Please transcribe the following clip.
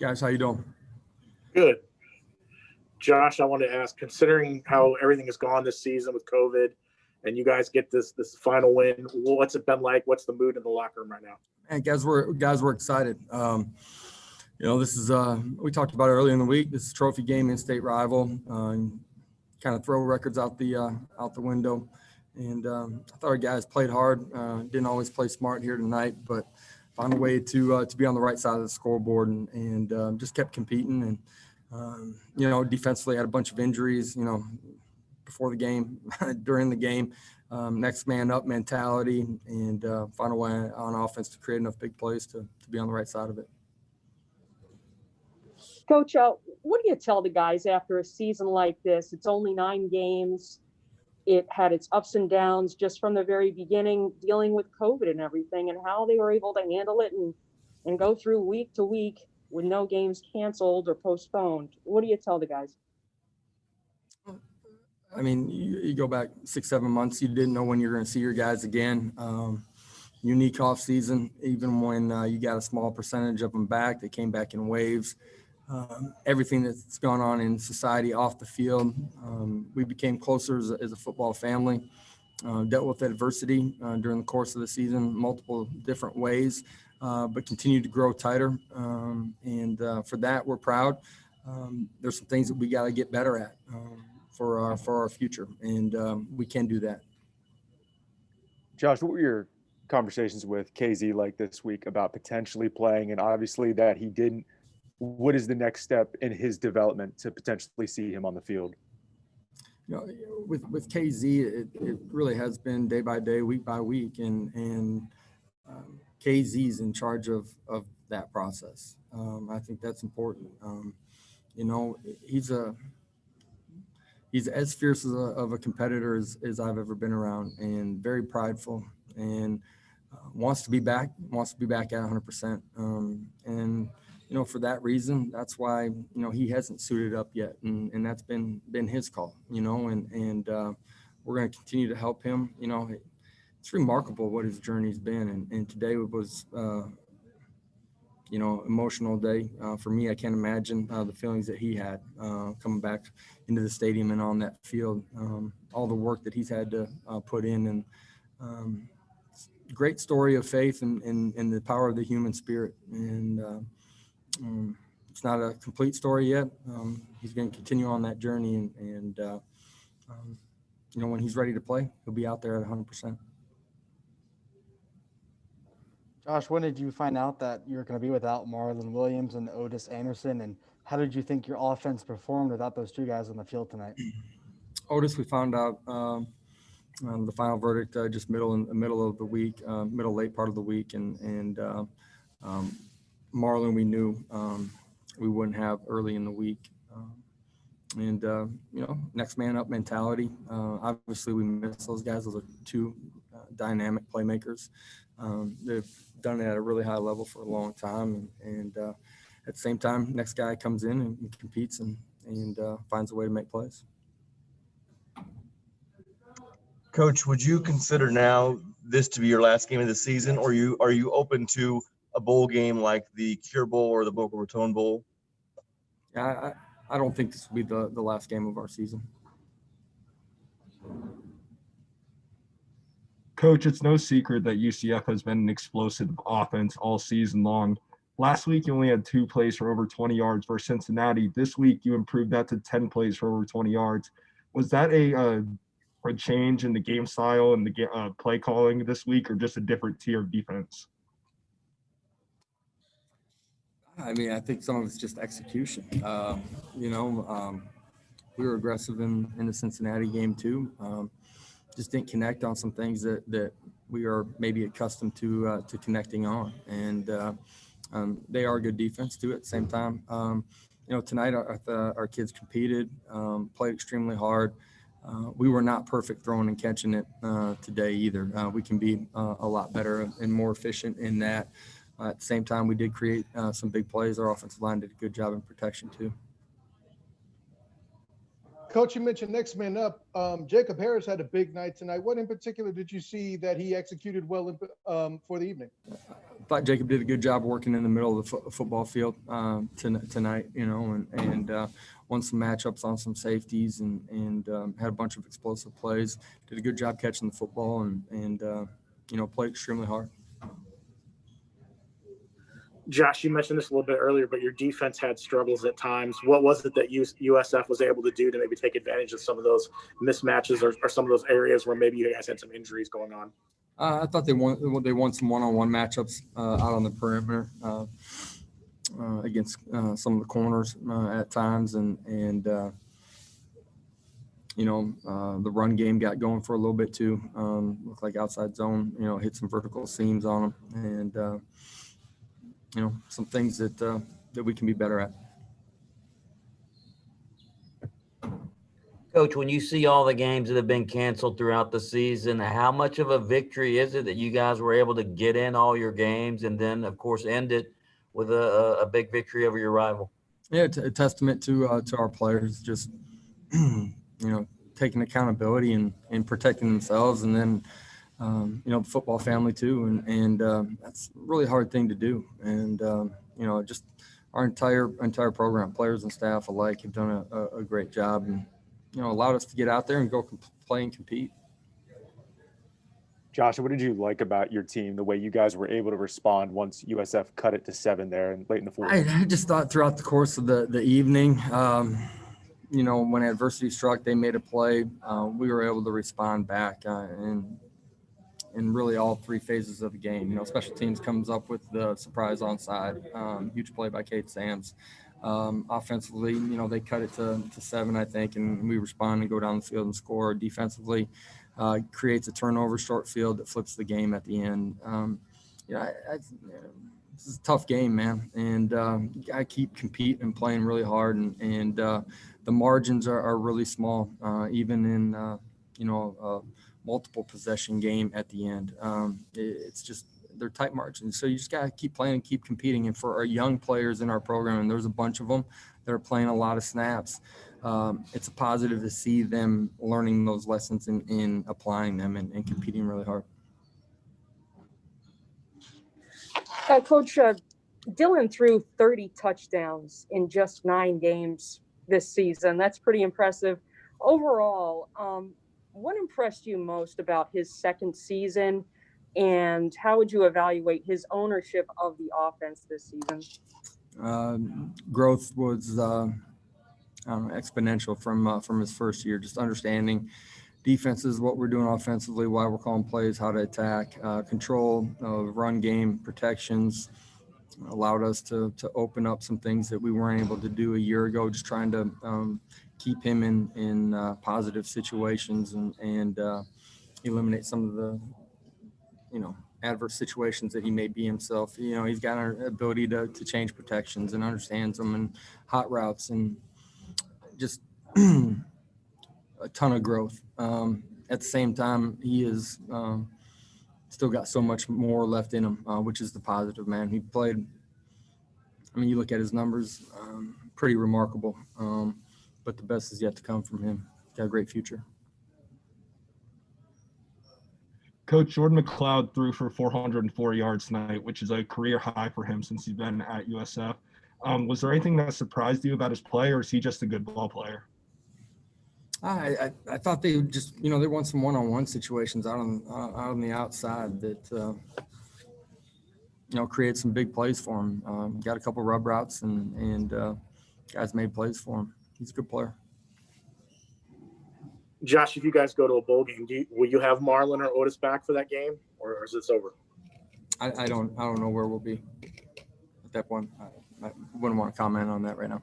Guys, how you doing? Good. Josh, I want to ask, considering how everything has gone this season with COVID, and you guys get this final win, what's it been like? What's the mood in the locker room right now? And guys, we're excited. This is we talked about it earlier in the week. This is a trophy game, in-state rival. Kind of throw records out the window, and I thought our guys played hard. Didn't always play smart here tonight, but found a way to be on the right side of the scoreboard and just kept competing. And defensively had a bunch of injuries. Before the game, during the game, next man up mentality, and find a way on offense to create enough big plays to be on the right side of it. Coach, what do you tell the guys after a season like this? It's only 9 games. It had its ups and downs just from the very beginning, dealing with COVID and everything, and how they were able to handle it and go through week to week with no games canceled or postponed. What do you tell the guys? I mean, you go back 6-7 months, you didn't know when you're going to see your guys again. Unique off season, even when you got a small percentage of them back, they came back in waves. Everything that's gone on in society off the field, we became closer as a football family, dealt with adversity during the course of the season, multiple different ways, but continued to grow tighter. And for that, we're proud. There's some things that we got to get better at for our future, and we can do that. Josh, what were your conversations with KZ like this week about potentially playing, and obviously that he didn't? What is the next step in his development to potentially see him on the field? With KZ, it really has been day by day, week by week, and KZ's in charge of that process. I think that's important. He's as fierce of a competitor as I've ever been around, and very prideful, and wants to be back at 100%. And for that reason, that's why, he hasn't suited up yet. And that's been his call, and we're going to continue to help him. It's remarkable what his journey's been. And today was, emotional day for me. I can't imagine the feelings that he had coming back into the stadium and on that field, all the work that he's had to put in. And great story of faith and the power of the human spirit. And, it's not a complete story yet. He's going to continue on that journey, and when he's ready to play, he'll be out there at 100%. Josh, when did you find out that you're going to be without Marlon Williams and Otis Anderson, and how did you think your offense performed without those 2 guys on the field tonight? Otis, we found out the final verdict just middle of the week, late part of the week, and Marlon, we knew we wouldn't have early in the week. Next man up mentality. Obviously, we miss those guys. Those are 2 dynamic playmakers. They've done it at a really high level for a long time. And at the same time, next guy comes in and competes and finds a way to make plays. Coach, would you consider now this to be your last game of the season, or are you open to a bowl game like the Cure Bowl or the Boca Raton Bowl? Yeah, I don't think this will be the last game of our season. Coach, it's no secret that UCF has been an explosive offense all season long. Last week, you only had 2 plays for over 20 yards versus Cincinnati. This week, you improved that to 10 plays for over 20 yards. Was that a change in the game style and the play calling this week, or just a different tier of defense? I mean, I think some of it's just execution. We were aggressive in the Cincinnati game too. Just didn't connect on some things that we are maybe accustomed to connecting on. And they are a good defense too at the same time. Tonight our kids competed, played extremely hard. We were not perfect throwing and catching it today either. We can be a lot better and more efficient in that. At the same time, we did create some big plays. Our offensive line did a good job in protection too. Coach, you mentioned next man up. Jacob Harris had a big night tonight. What in particular did you see that he executed well for the evening? I thought Jacob did a good job working in the middle of the football field tonight, and won some matchups on some safeties and had a bunch of explosive plays. Did a good job catching the football and played extremely hard. Josh, you mentioned this a little bit earlier, but your defense had struggles at times. What was it that USF was able to do to maybe take advantage of some of those mismatches or some of those areas where maybe you guys had some injuries going on? I thought they won some one-on-one matchups out on the perimeter against some of the corners at times, and the run game got going for a little bit too. Looked like outside zone, hit some vertical seams on them, and some things that we can be better at. Coach, when you see all the games that have been canceled throughout the season, how much of a victory is it that you guys were able to get in all your games and then, of course, end it with a big victory over your rival? Yeah, it's a testament to our players, just taking accountability and protecting themselves, and then the football family too, and that's a really hard thing to do. And just our entire program, players and staff alike, have done a great job, and allowed us to get out there and go play and compete. Josh, what did you like about your team, the way you guys were able to respond once USF cut it to 7 there and late in the fourth? I just thought throughout the course of the evening, when adversity struck, they made a play. We were able to respond back in really all three phases of the game. Special teams comes up with the surprise onside, huge play by Kate Sams. Offensively, they cut it to 7, I think, and we respond and go down the field and score. Defensively, creates a turnover, short field that flips the game at the end. This is a tough game, man, and you gotta keep competing and playing really hard, and the margins are really small, even in multiple possession game at the end. It's just, they're tight margins. So you just got to keep playing and keep competing. And for our young players in our program, and there's a bunch of them that are playing a lot of snaps, it's a positive to see them learning those lessons and applying them and competing really hard. Coach, Dylan threw 30 touchdowns in just 9 games this season. That's pretty impressive. Overall, what impressed you most about his second season, and how would you evaluate his ownership of the offense this season? Growth was exponential from his first year. Just understanding defenses, what we're doing offensively, why we're calling plays, how to attack, control of run game, protections, allowed us to open up some things that we weren't able to do a year ago, just trying to keep him in positive situations and eliminate some of the adverse situations that he may be himself. He's got an ability to change protections and understands them and hot routes, and just a ton of growth. At the same time, he is still got so much more left in him, which is the positive, man. He played, you look at his numbers, pretty remarkable, but the best is yet to come from him. Got a great future. Coach, Jordan McLeod threw for 404 yards tonight, which is a career high for him since he's been at USF. Was there anything that surprised you about his play, or is he just a good ball player? I thought they just, they won some one-on-one situations out on the outside that, create some big plays for him. Got a couple rub routes and guys made plays for him. He's a good player. Josh, if you guys go to a bowl game, will you have Marlon or Otis back for that game, or is this over? I don't know where we'll be at that point. I wouldn't want to comment on that right now.